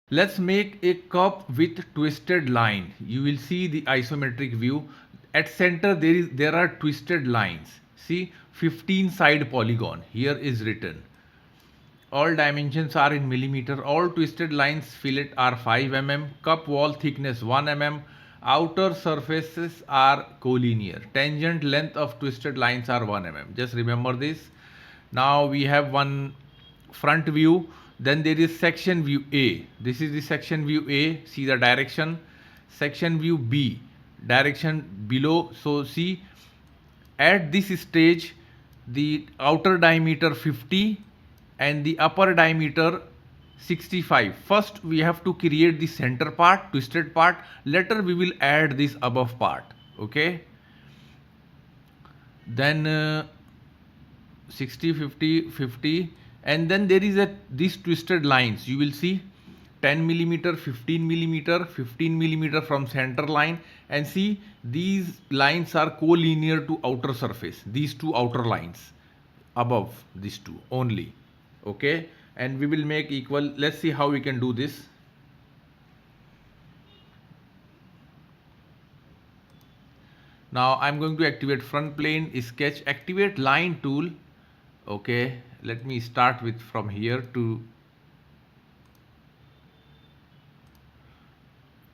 Let's make a cup with twisted line. You will see the isometric view. At center there are twisted lines. See 15 side polygon. Here is written. All dimensions are in millimeter. All twisted lines fillet are 5 mm. Cup wall thickness 1 mm. Outer surfaces are collinear. Tangent length of twisted lines are 1 mm. Just remember this. Now we have one front view. Then there is section view A. This is the section view A. See the direction. Section view B. Direction below. So see at this stage the outer diameter 50 and the upper diameter 65. First we have to create the center part, twisted part. Later we will add this above part. Okay. Then 60, 50, 50, and then there is a these twisted lines. You will see 10 millimeter, 15 millimeter, 15 millimeter from center line, and see these lines are collinear to outer surface. These two outer lines above these two only. Okay, and we will make equal. Let's see how we can do this. Now I'm going to activate front plane, sketch, activate line tool. Okay, let me start with from here to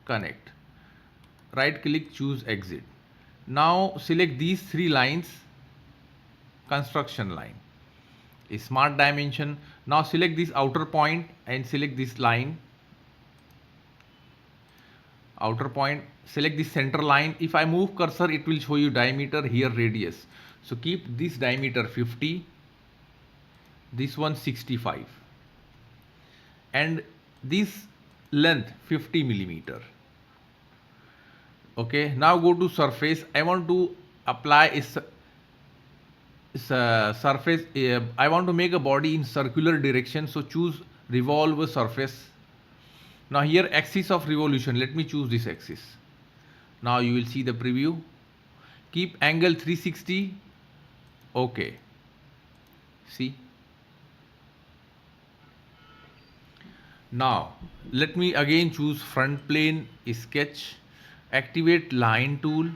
connect. Right click, choose exit. Now select these three lines, construction line, a smart dimension. Now select this outer point and select this line, outer point, select the center line. If I move cursor it will show you diameter, here radius. So keep this diameter 50, this one 65, and this length 50 millimeter. Okay, now go to surface. I want to apply a surface. I want to make a body in circular direction, so choose revolve surface. Now here axis of revolution, let me choose this axis. Now you will see the preview. Keep angle 360. Okay, see. Now let me again choose front plane, sketch, activate line tool.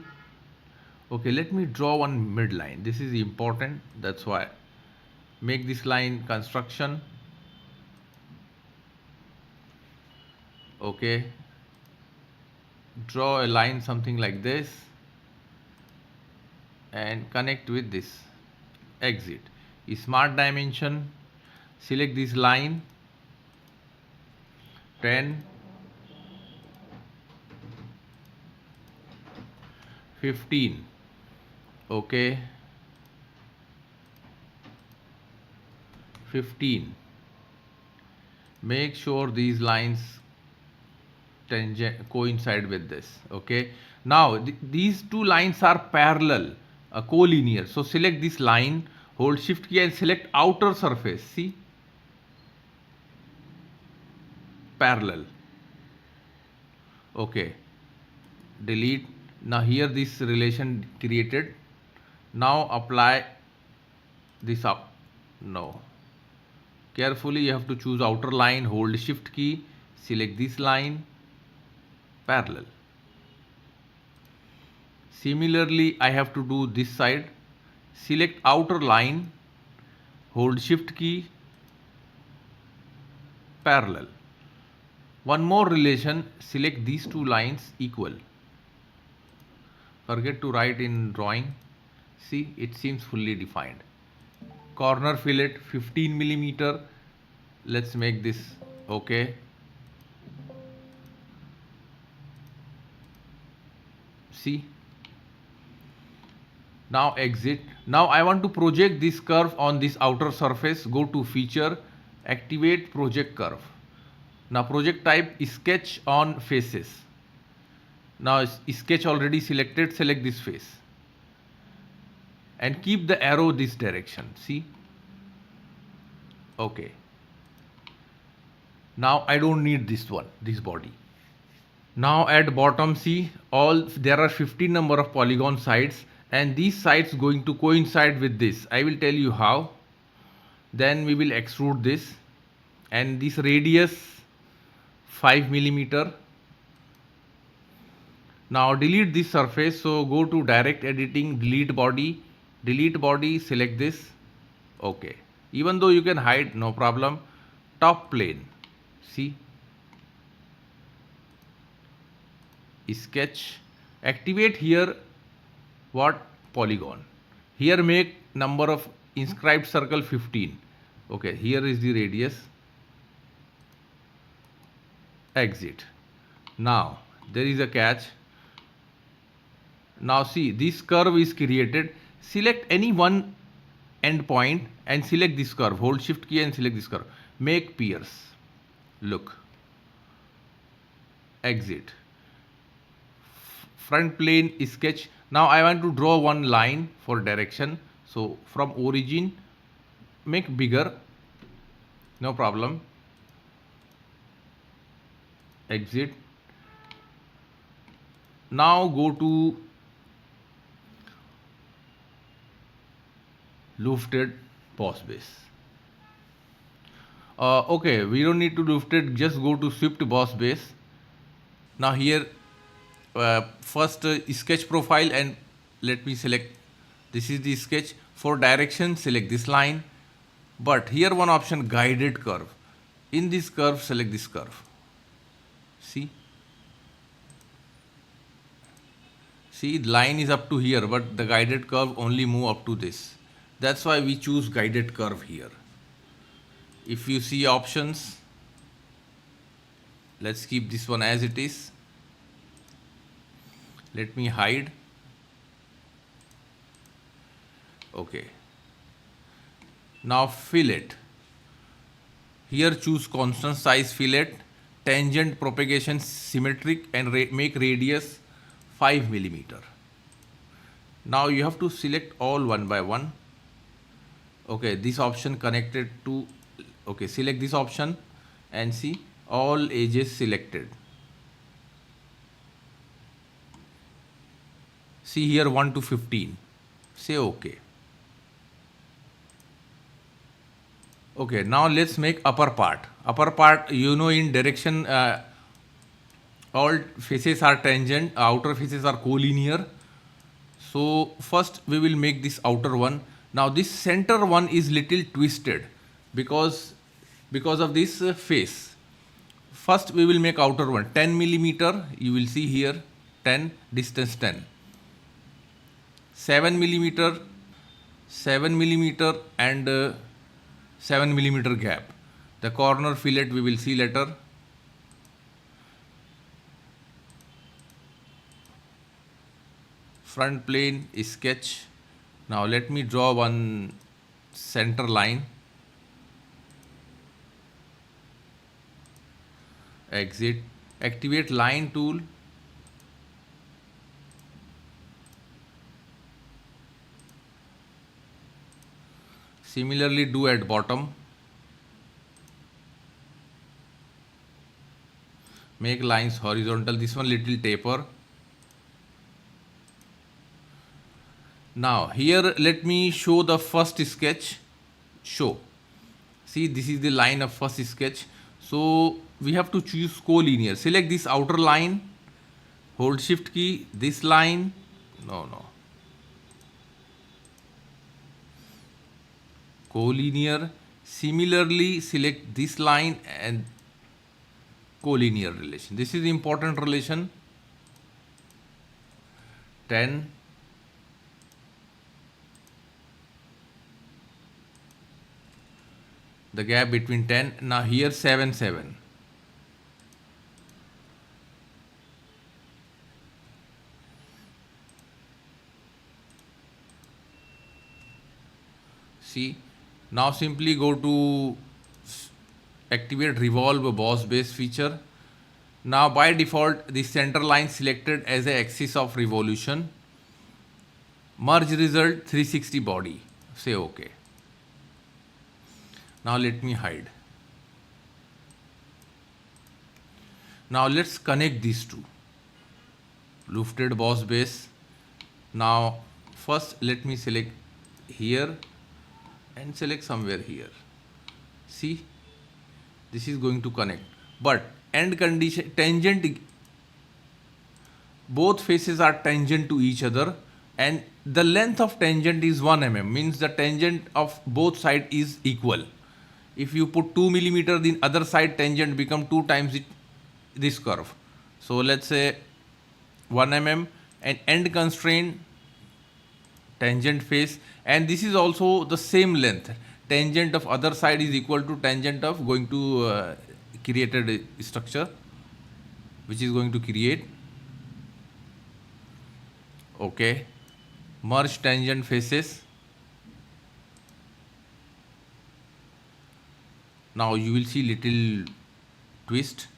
Okay, let me draw one midline. This is important, that's why. Make this line construction. Okay, draw a line something like this and connect with this, exit. Smart dimension, select this line 10, 15. Okay, 15. Make sure these lines tangent coincide with this. Okay, now these two lines are parallel, collinear. So select this line, hold shift key and select outer surface. See, parallel. Okay, delete. Now here this relation created. Now apply this up. No, carefully you have to choose outer line, hold shift key, select this line, parallel. Similarly I have to do this side, select outer line, hold shift key, parallel. One more relation, select these two lines equal. Forget to write in drawing. See, it seems fully defined. Corner fillet 15 millimeter. Let's make this. Okay, see. Now exit. Now I want to project this curve on this outer surface. Go to feature, activate project curve. Now project type is sketch on faces. Now sketch already selected, select this face and keep the arrow this direction. See. Okay, now I don't need this one, this body. Now at bottom, see, all there are 15 number of polygon sides and these sides going to coincide with this. I will tell you how. Then we will extrude this and this radius 5 millimeter. Now delete this surface. So go to direct editing, delete body, select this. Okay. Even though you can hide, no problem. Top plane. See. Sketch. Activate here what polygon. Here make number of inscribed circle 15. Okay. Here is the radius. Exit. Now there is a catch. Now see, this curve is created. Select any one end point and select this curve. Hold shift key and select this curve. Make pierce. Look. Exit. Front plane sketch. Now I want to draw one line for direction. So from origin, make bigger. No problem. Exit. Now go to lofted boss base. Okay, we don't need to lofted, just go to swift boss base. Now here first sketch profile, and let me select, this is the sketch. For direction select this line, but here one option, guided curve. In this curve select this curve. See the line is up to here, but the guided curve only move up to this. That's why we choose guided curve here. If you see options, let's keep this one as it is. Let me hide. Okay. Now fillet. Here choose constant size fillet, tangent propagation symmetric, and make radius 5 millimeter. Now you have to select all one by one. Okay, this option connected to, okay, select this option and see all edges selected. See here 1 to 15. Say okay. Okay, now let's make upper part. Upper part, you know, in direction, all faces are tangent, outer faces are collinear. So first we will make this outer one. Now this center one is little twisted because of this face. First we will make outer one 10 millimeter. You will see here 10, distance 10. 7 millimeter, 7 millimeter, and 7 millimeter gap. The corner fillet we will see later. Front plane sketch. Now let me draw one center line. Exit. Activate line tool. Similarly do at bottom. Make lines horizontal. This one little taper. Now here let me show the first sketch. Show. See, this is the line of first sketch. So we have to choose collinear. Select this outer line. Hold shift key. This line. No. Collinear. Similarly select this line and collinear relation. This is important relation. 10. The gap between 10. Now here 7, 7. See, now simply go to activate revolve boss base feature. Now by default the center line selected as a axis of revolution. Merge result 360 body. Say okay. Now let me hide. Now let's connect these two. Lofted boss base. Now first let me select here and select somewhere here. See, this is going to connect. But end condition tangent, both faces are tangent to each other, and the length of tangent is 1 mm, means the tangent of both side is equal. If you put 2 millimeter, the other side tangent become 2 times this curve. So let's say 1 mm, and end constraint tangent face, and this is also the same length. Tangent of other side is equal to tangent of going to created structure, which is going to create. Okay, merge tangent faces. Now you will see little twist.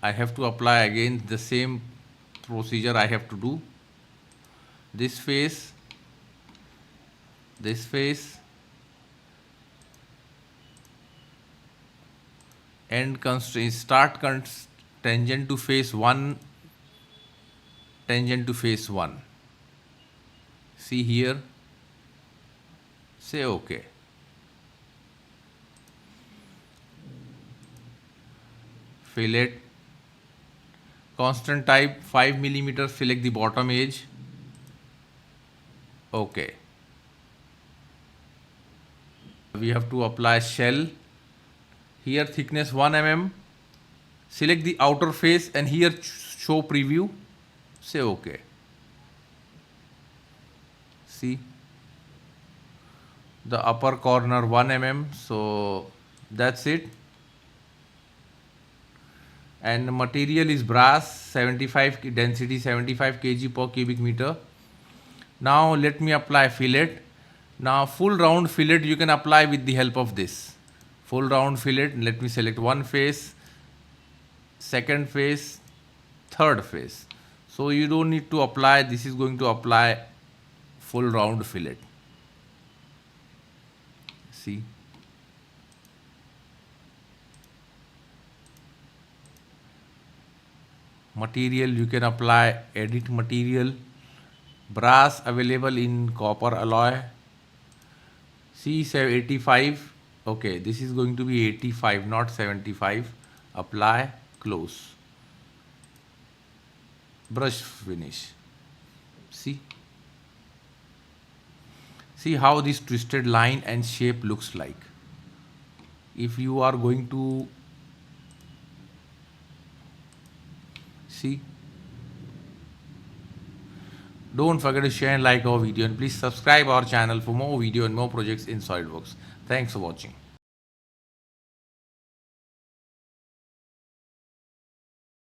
I have to apply again the same procedure I have to do. This face, end constraint, start tangent to face 1, tangent to face 1. See here, say OK. Fillet, constant type 5 millimeter, select the bottom edge. OK. We have to apply shell. Here thickness 1 mm. Select the outer face and here show preview. Say OK. See, the upper corner 1 mm. So that's it. And material is brass, 75 density, 75 kg per cubic meter. Now let me apply fillet. Now full round fillet you can apply with the help of this. Full round fillet, let me select one face, second face, third face. So you don't need to apply, this is going to apply full round fillet. See. Material you can apply, edit material. Brass available in copper alloy. See, 85. Okay, this is going to be 85, not 75. Apply, close. Brush finish. See. See how this twisted line and shape looks like. If you are going to see, don't forget to share and like our video, and please subscribe our channel for more video and more projects in SolidWorks. Thanks for watching.